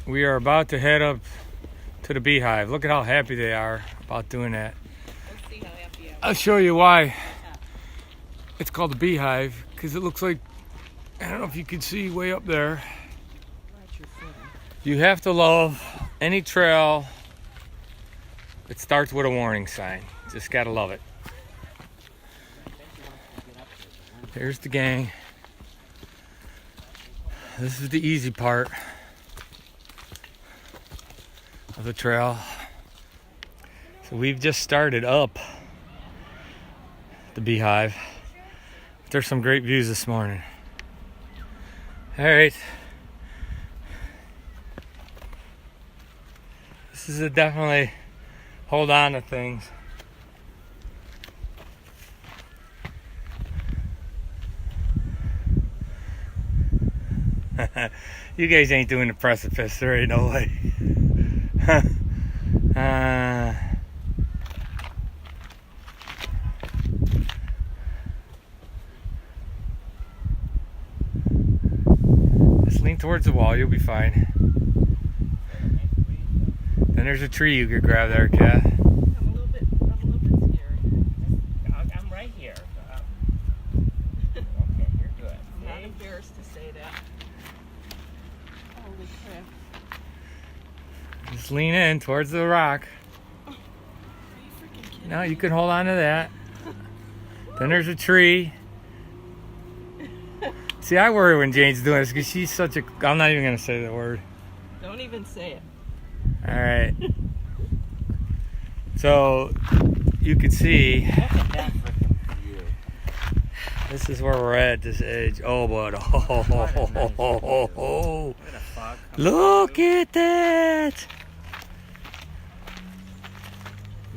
We are about to head up to the Beehive. Look at how happy they are about doing that. Let's see how happy you are. I'll show you why it's called the Beehive, because it looks like, I don't know if you can see way up there. You have to love any trail that starts with a warning sign. Just gotta love it. Here's the gang. This is the easy part of the trail. So we've just started up the Beehive. There's some great views this morning. All right. This is a definitely hold on to things. You guys ain't doing the precipice, there ain't no way. Just lean towards the wall, you'll be fine. Then there's a tree you could grab there, Kat. I'm a little bit scared. I'm right here. Okay, you're good. I'm not embarrassed to say that. Holy crap. Just lean in towards the rock. Are you freaking kidding No, me? you can hold on to that. Then there's a tree. See, I worry when Jane's doing this because she's such a... I'm not even going to say the word. Don't even say it. All right. So, you can see... This is where we're at, this edge. Oh, but... Oh. Look at that!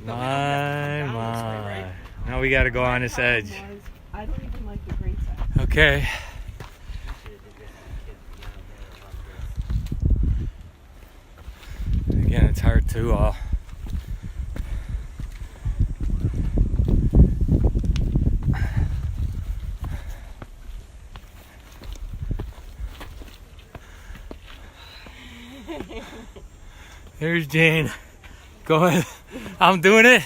My. Now we got to go on this edge. I don't even like the great side. Okay. Again, it's hard to There's Jane. Go ahead. I'm doing it,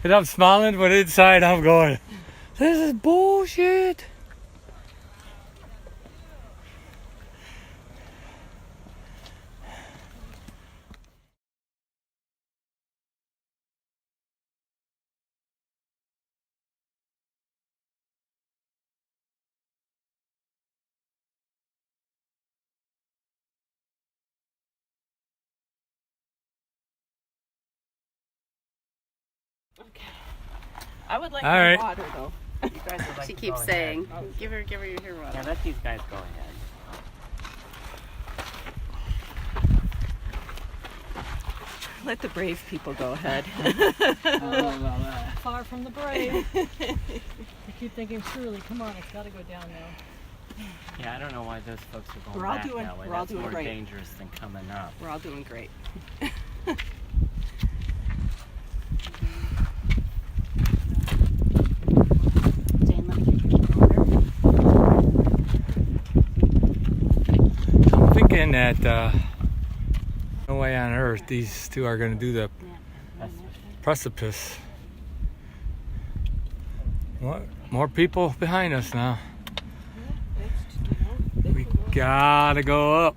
and I'm smiling, but inside I'm going, this is bullshit. Okay. I would like All my right. water though. You guys would like She to keeps go saying, ahead. give her your water. Yeah, let these guys go ahead. Let the brave people go ahead. Far from the brave. I keep thinking, surely, come on, it's got to go down now. Yeah, I don't know why those folks are going We're all back doing- that way. we're all That's doing more great. dangerous than coming up. We're all doing great. Jane, let me get your water. I'm thinking that no way on earth these two are going to do the precipice. What? More people behind us now. We gotta go up.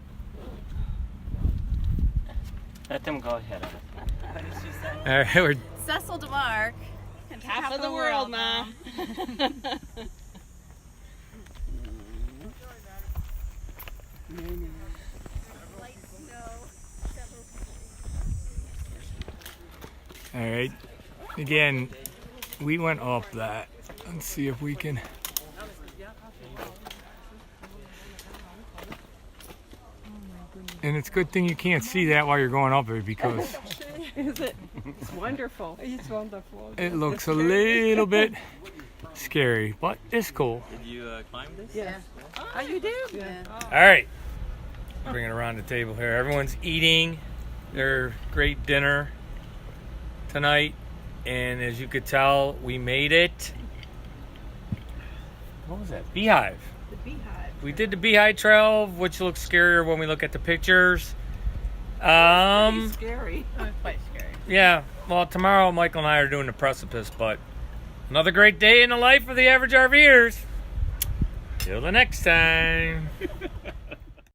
Let them go ahead. What did she say? All right, we're Cecil DeMarc. Half of the world, Ma. all right. Again, we went up that. Let's see if we can. And it's a good thing you can't see that while you're going up it because Is it? It's wonderful. It's wonderful. it looks a little bit scary, but it's cool. Did you climb this? Yes. Oh, you do? Yeah. All right, bring it around the table here. Everyone's eating their great dinner tonight, and as you could tell, we made it. What was that? Beehive. The Beehive. We did the Beehive Trail, which looks scarier when we look at the pictures. Scary. It was quite scary. Yeah. Well, tomorrow Michael and I are doing the precipice, but another great day in the life of the average RVers. Till the next time.